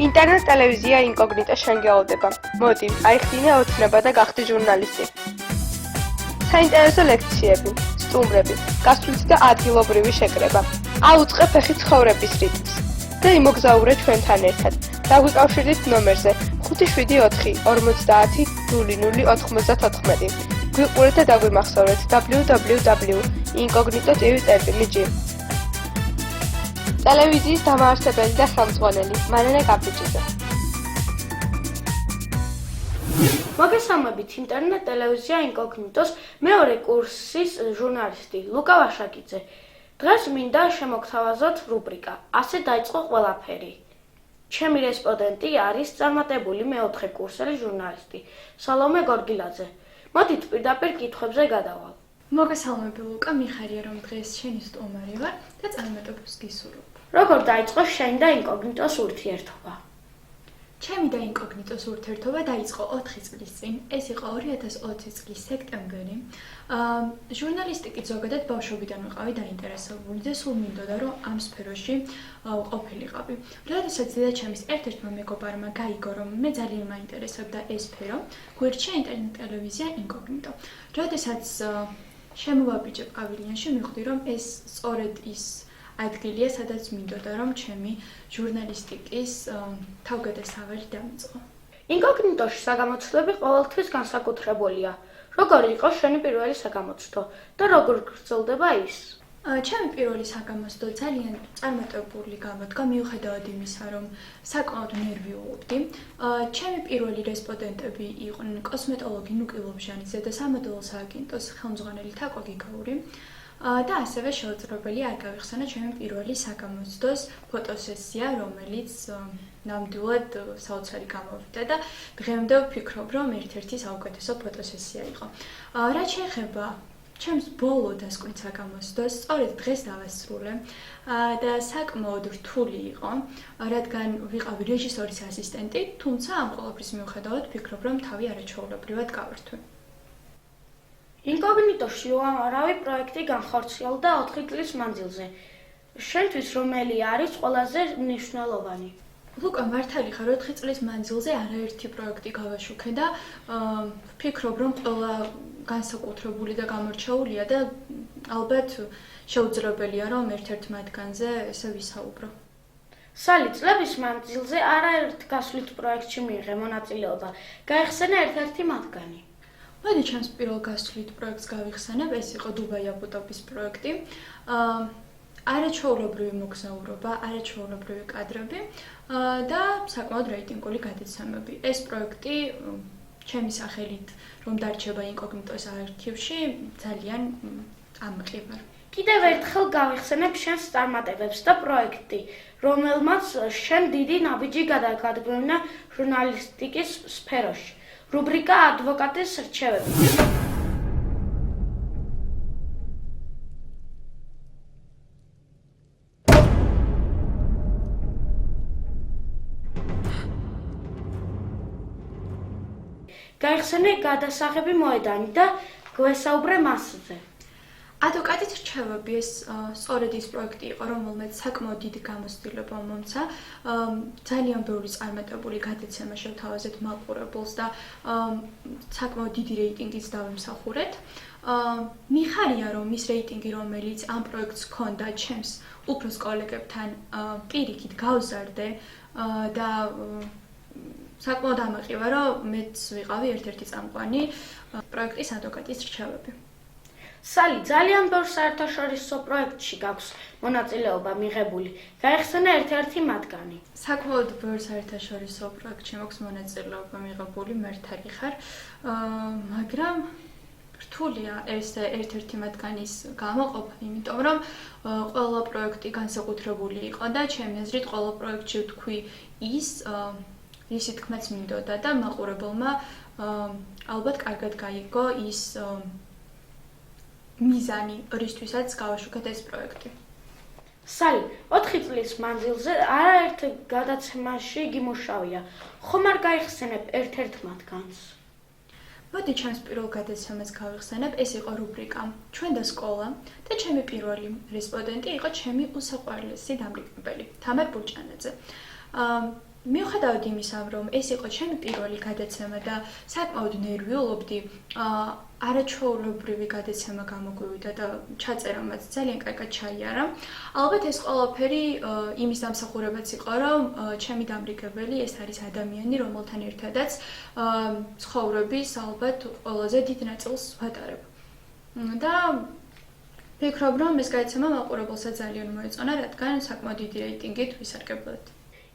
ინტერნეტ ტელევიზია ინკოგნიტო შენ გეავდება. მოდი, აიხდინე ოცნება და გახდი ჟურნალისტი. საინტერესო ლექციები, სტუმრები, გასვლითი და ადგილობრივი შეკრება. აუწყე ფეხი ცხოვრების რიტმს და იმოგზაურე ჩვენთან ერთად. დაგვიკავშირდით ნომერზე 574500094. გვიყურეთ და დაგვიმახსოვრეთ www.incognito.tv.gr. ტელევიზიის დამაარსებელი და ხელმძღვანელი მარინა კაპიჭიძე. მოგესალმებით ინტერნეტ ტელევიზია ინკოგნიტოს მეორე კურსის ჟურნალისტი ლუკა ვაშაკიძე. დღეს მინდა შემოგთავაზოთ რუბრიკა ასე დაიწყო ყველაფერი. ჩემი რესპონდენტი არის წარმატებული მეოთხე კურსელი ჟურნალისტი სალომე გორგილაძე. მოდით პირდაპირ კითხვებზე გადავალ. მოგესალმები ლუკა, მიხარია რომ დღეს შენი სტუმარი ვარ და წარმატებას გისურვებ. როგორ დაიწყო შენი და ინკოგნიტოს ურთიერთობა? ჩემი და ინკოგნიტოს ურთიერთობა დაიწყო 4 წლის წინ. ეს იყო 2020 წლის სექტემბერი. ჟურნალისტიკით ზოგადად ბავშვობიდან ვიყავი დაინტერესებული და სულ მინდოდა რომ ამ სფეროში ყოფილიყავი. როდესაც დედაჩემის ერთ-ერთმა მეგობარმა გაიგო რომ მე ძალიან მაინტერესებდა ეს სფერო, გვერდჩა ინტერნეტ ტელევიზია ინკოგნიტო. როდესაც შემოვაბიჯე პავილიონში, მივხვდი რომ ეს სწორედ ის ადგილია, სადაც მინდოდა რომ ჩემი ჟურნალისტიკის თავგადასავალი დამიწყო. ინკოგნიტოში საგამოცდები ყოველთვის განსაკუთრებულია. როგორი იყო შენი პირველი საგამოცდო და როგორ გრძელდება ის? ჩემი პირველი საგამოცდო ძალიან წარმატებული გამოდგა, მიუხედავად იმისა, რომ საკმაოდ ნერვიულობდი. ჩემი პირველი რესპონდენტები იყვნენ კოსმეტოლოგი ნუკი ლობჟანიძე და სამოდელო სააგენტოს ხელმძღვანელი თაკო გიგაური. და ასევე შეუძლებელი არ გავიხსენა ჩემი პირველი საგამოცდოს ფოტოსესია, რომელიც ნამდვილად საოცარი გამოვიდა და დღემდე ვფიქრობ, რომ ერთ-ერთი საუკეთესო ფოტოსესია იყო. რაც შეეხება ჩემს ბოლო დასკვნით საგამოცდოს, სწორედ დღეს დავასრულე და საკმაოდ რთული იყო, რადგან ვიყავი რეჟისორის ასისტენტი, თუმცა ამ ყველაფრის მიუხედავად ვფიქრობ, რომ თავი არაჩვეულებრივად გავართვე. ინკოგნიტოში უამრავი პროექტი განხორციელდა 4 წლის მანძილზე. შენთვის რომელი არის ყველაზე მნიშვნელოვანი? ლუკა, მართალი ხარ, 4 წლის მანძილზე არაერთი პროექტი გავაშუქე და ვფიქრობ, რომ ყველა განსაკუთრებული და გამორჩეულია და ალბათ შეუძლებელია, რომ ერთ-ერთ მათგანზე ესე ვისაუბრო. სალი, წლების მანძილზე არაერთ გასვლით პროექტში მიიღე მონაწილეობა. გაიხსენე ერთ-ერთი მათგანი. მოდი ჩემს პირველ გასვლით პროექტს გავიხსენებ, ეს იყო დუბაი აბუდაბის პროექტი. არაჩვეულებრივი მოგზაურობა, არაჩვეულებრივი კადრები და საკმაოდ რეიტინგული გადაცემები. ეს პროექტი ჩემი სახელით რომ დარჩება ინკოგნიტოს არქივში ძალიან ამყივარ. კიდევ ერთხელ გავიხსენებ შენს წარმატებებს და პროექტი, რომელმაც შენ დიდი ნაბიჯი გადაგადგმევნა ჟურნალისტიკის სფეროში. რუბრიკა ადვოკატის რჩევები. გაიხსენე გადასაღები მოედანი და გვესაუბრე მასზე. ადვოკატის რჩევები ეს სწორედ ის პროექტი იყო, რომელმაც საკმაოდ დიდი გამოცდილება მომცა. ძალიან ბევრი წარმატებული გადაცემა შევთავაზეთ მაყურებელს და საკმაოდ დიდი რეიტინგიც დავიმსახურეთ. მიხარია რომ ის რეიტინგი, რომელიც ამ პროექტს ჰქონდა ჩემს უფროს კოლეგებთან პირიქით გავზარდე და საკმაოდ ამაყივა, რომ მეც ვიყავი ერთ-ერთი წამყვანი პროექტის ადვოკატის რჩევები. სალი, ძალიან ბევრ საერთაშორისო პროექტში გაქვს მონაწილეობა მიღებული. გაიხსენე ერთ-ერთი მათგანი. საკმაოდ ბევრ საერთაშორისო პროექტში მაქვს მონაწილეობა მიღებული, მართალი ხარ, მაგრამ რთულია ეს ერთ-ერთი მათგანის გამოყოფა, იმიტომ რომ ყველა პროექტი განსაკუთრებული იყო და ჩემი აზრით ყველა პროექტში ვთქვი ისი თქმაც მინდოდა და მაყურებელმა ალბათ კარგად გაიგო ის მიზანი, რისთვისაც გავაშუქეთ ეს პროექტი. სალი, 4 წლის მანძილზე არაერთ გადაცემაში გიმუშავია. ხომ არ გაიხსენებ ერთ-ერთ მათგანს? მოდი ჩემს პირველ გადაცემას გავიხსენებ, ეს იყო რუბრიკა ჩვენ და სკოლა და ჩემი პირველი რესპონდენტი იყო ჩემი უსაყვარლესი დამრიგებელი თამარ ბურჭანაძე. მიუხედავად იმისა, რომ ეს იყო ჩემი პირველი გადაცემა და საკმაოდ ნერვიულობდი, არაჩვეულებრივი გადაცემა გამოგვივიდა და ჩაწერამაც ძალიან კარგად ჩაიარა. ალბათ ეს ყველაფერი იმის დამსახურებაც იყო, რომ ჩემი დამრიგებელი ეს არის ადამიანი, რომელთან ერთადაც ცხოვრების ალბათ ყველაზე დიდ ნაწილს ვატარებ. და ვფიქრობ, რომ ეს გადაცემა მაყურებელსაც ძალიან მოეწონა, რადგან საკმაოდ დიდი რეიტინგით ვისარგებლეთ.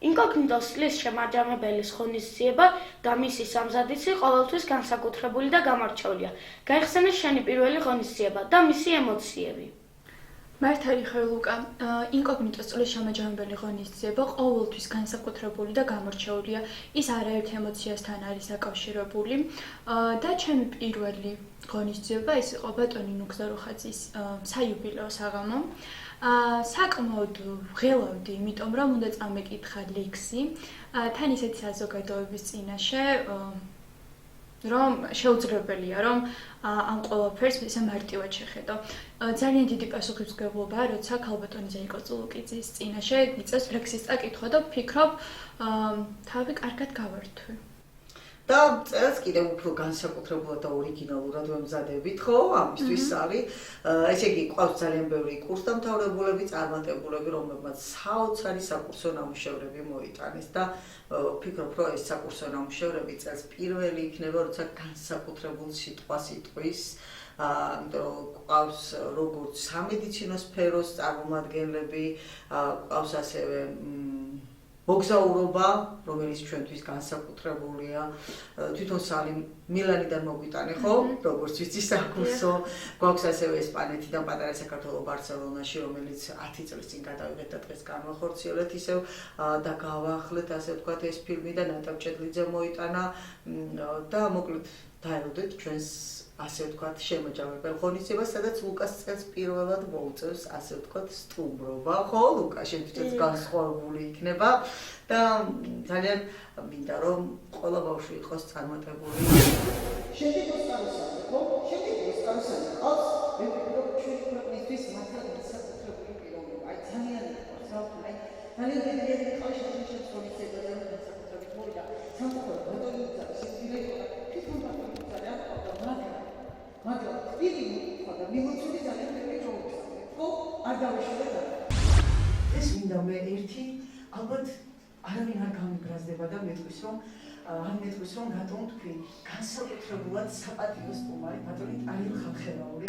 ინკოგნიტოს შემაჯამებელი ღონისძიება და მისი სამზადისი ყოველთვის განსაკუთრებული და გამორჩეულია. გაიხსენე შენი პირველი ღონისძიება და მისი ემოციები. მართალი ხარ ლუკა, ინკოგნიტოს შემაჯამებელი ღონისძიება ყოველთვის განსაკუთრებული და გამორჩეულია. ის არაერთ ემოციასთან არის დაკავშირებული და ჩემი პირველი ღონისძიება ის იყო ბატონი ნუგზარუხაძის საიუბილეო საღამო. საკმაოდ ვღელავდი, იმიტომ რომ უნდა წამეკითხა ლექსი თან ისეთი საზოგადოების წინაშე, რომ შეუძლებელია, რომ ამ ყველაფერს ისე მარტივად შეხედო. ძალიან დიდი პასუხისმგებლობაა, როცა ქალბატონი ზაიკო წულუკიძის წინაშე მიწევს ლექსის წაკითხვა და ვფიქრობ, თავი კარგად გავართვი. და წერას კიდევ უფრო განსაკუთრებულად და ორიგინალურად ვემზადებით, ხო? ამისთვის არის. ესე იგი, ყავს ძალიან ბევრი კურსდამთავრებულები, წარმატებულები, რომლებმაც საოცარი საკურსო ნამუშევრები მოიტანეს და ვფიქრობ, რომ ეს საკურსო ნამუშევრები წელს პირველი იქნება, როცა განსაკუთრებულ სიტყვას იტყვის. იმიტომ რომ ყავს როგორც სამედიცინო სფეროს წარმომადგენლები, ყავს ასევე მოგზაურობა, რომელიც ჩვენთვის განსაკუთრებულია. თვითონ სალი მილანიდან მოგვიტანე, ხო? როგორც ვიცი საკურსო. გვაქვს ასევე ესპანეთიდან პატარა საქართველოს ბარსელონაში, რომელიც 10 წლის წინ გადავიღეთ და დღეს განვახორციელეთ ისევ და გავაახლეთ, ასე ვთქვათ, ეს ფილმი და ნატა ჭედლიძე მოიტანა და მოკლედ დაელოდეთ ჩვენს ასე ვთქვათ, შემაჯამებელ ღონისძიებას, სადაც ლუკას წელს პირველად მოუწევს, ასე ვთქვათ, სტუმრობა, ხო? ლუკა შენთვის განსხვავებული იქნება და ძალიან მინდა რომ ყველა ბავშვი იყოს წარმატებული. შემდეგ ოსკაროსანი, ხო? შემდეგ ოსკაროსანი ყავს, მე ვფიქრობ, ჩვენი ქვეყნისთვის მართლა განსაკუთრებული პიროვნება. აი ძალიან მიყვარს, რა ვთქვა, აი ძალიან დიდი ყავს შეშეშებს ღონისძიება და განსაკუთრებით მოვიდა. სამწუხაროდ ბატონი სიკვდილი იყო, თვითონ ბატონი ძალიან მაგრამ დიდი ხოდა მიმოწვი ძალიან ბევრი ჯობია. ხო? არ დავეშალეთ. ეს მინდა მე ერთი ალბათ არავინ არ გამიგრაზდება და მეტყვის რომ რატომ თქვი განსაკუთრებულად საპატიო სტუმარი ბატონი ტარიელ ხალხელაური.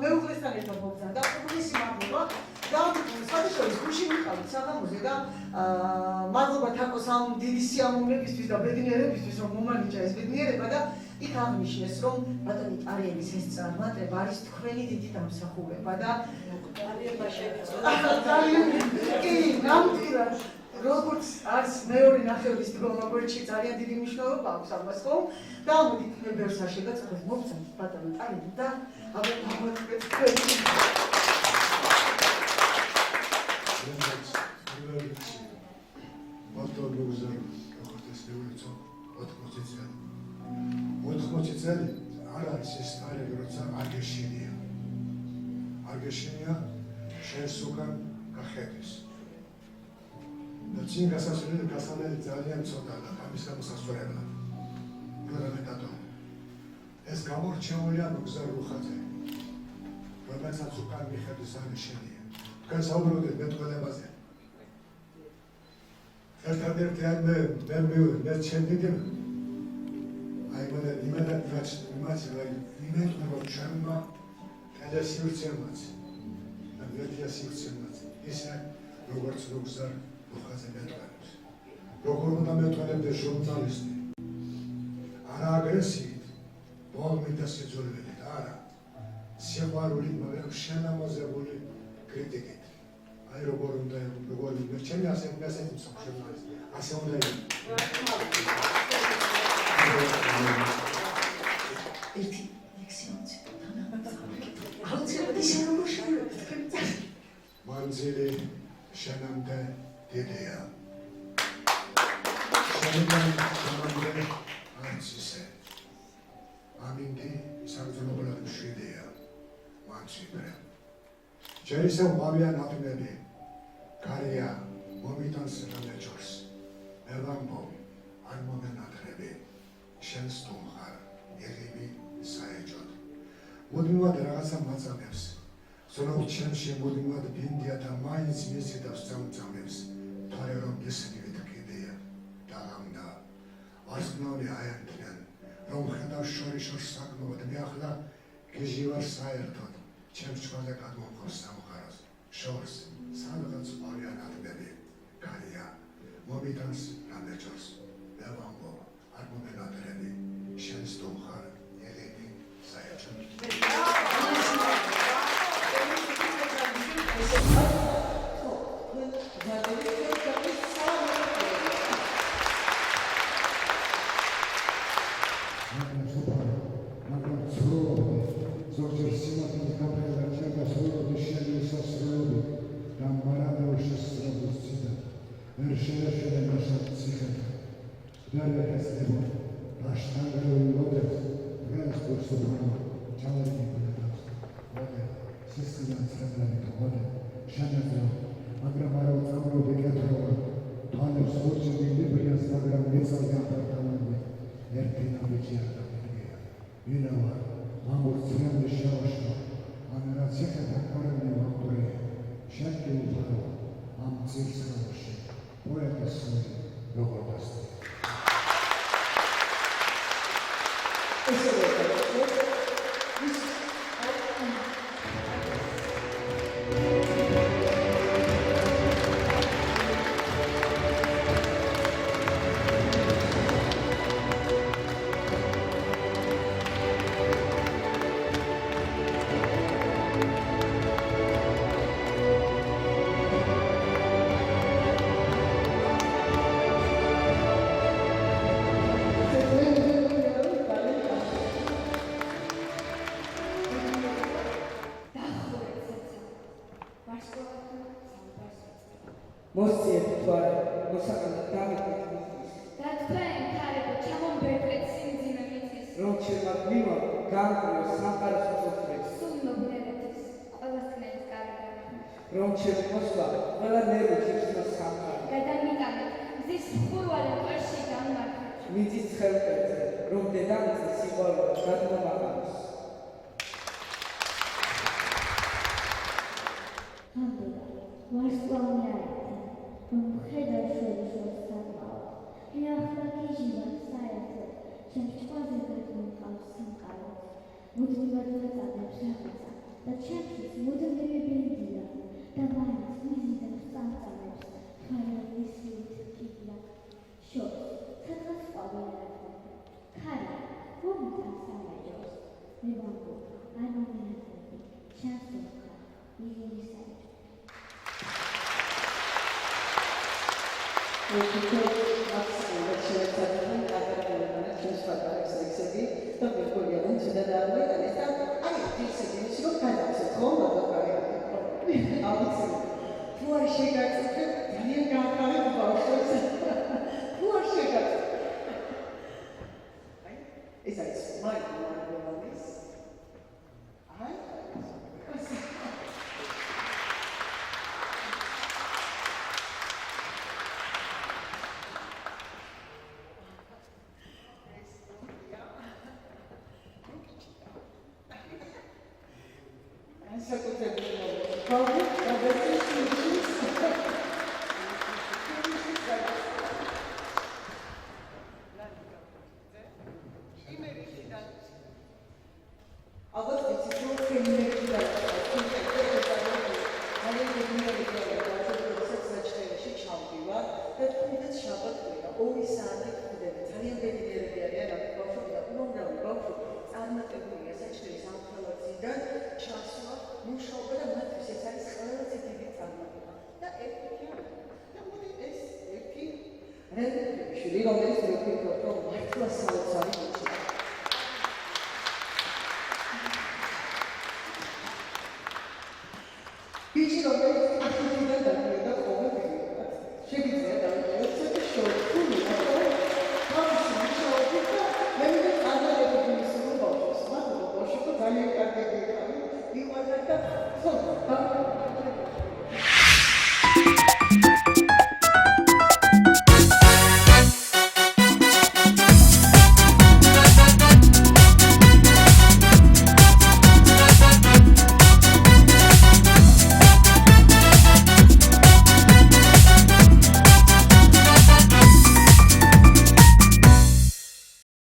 მეუღლესთან ერთად მოგზაურობ და უგულისი მადლობა და საერთოდ გუში მიყავით საღამოზე და მადლობა თაკოს ამ დიდი სიამოვნებისთვის და ბედნიერებისთვის რომ მომანიჭა ეს ბედნიერება და იქ აღნიშნეს რომ ბატონი ტარიელის ეს წარმატება არის თქვენი დიდი დამსახურება და კი ნამდვილად როგორც არის მეორე ნახევრის დრო როგორში ძალიან დიდი მნიშვნელობა აქვს ამას ხო და მოდით მე ბევრს არ შეგაწყვეტ მოგცემ ბატონო ტარიელი და ალბათ აღმოჩნდეთ თქვენი ბატონო გუზარი ახორდეს მეუღლეო 80 წელი 80 წელი არ არის ეს ტარიელი როცა აგეშინია შენს უკან გახედის და წინ გასასვლელი ძალიან ცოტაა ამის გამოსასწორებლად. მეგრადატო. ეს გამორჩეულია მოგზაურუხაძე. რომელსაც უკან მიხედვის აღშენია. თქვენ საუბრობთ მეტყველებაზე. ერთადერთი მე ჩემდიდე აი მე იმედია ჩემმა გადასიურცემაც. და გადასიურცემაც. ისე როგორც მოგზაურუხაძე მეტყველებს. როგორ უნდა მეტყველებდეს ჟურნალისტი? არა აგრესიით, ბოლმით და სიძულვილით, არა. სიყვარულით, მაგრამ შენამოზებული კრიტიკით. აი როგორ უნდა იყო, ჩემი ასე ჟურნალისტი, ასე უნდა იყო. ერთი ლექსიონი აუცილებლად შემოშალო. მანძილი შენამდე დიდია. შემდგომ შემამდე არც ისე. ამინდი სამწუხაროდ მშვიდია. მანჩიბრე. ჯერ ისევ მავია ნათლები. გარია მომიტანს რამეჯორს. მე ვამბობ, არ მომენატრები. შენ სტუმარ, იღები საეჯოდ. მუდმივად რაღაცა მაწამებს. ზონა ჩემში მუდმივად ბინდია და მაინც მიზიდავს წამწამებს. თორე რომ გესმით კიდეა დაღამდა. ვარსკვლავი აერთდნენ, რომ ხედავ შორიშორ საკმაოდ მე ახლა გიჟი ვარ საერთოდ. ჩემს ჩვენზე გადმოხოს სამყაროს. შორს სადღაც ყავია ნათლები. გარია მომიტანს რამეჯორს. მე ვამბობ, არ მომენატრები. შენ სტუმარ, იღები საეჯოდ. Really, რომელიც მე ვფიქრობ, რომ მართლა საოცარი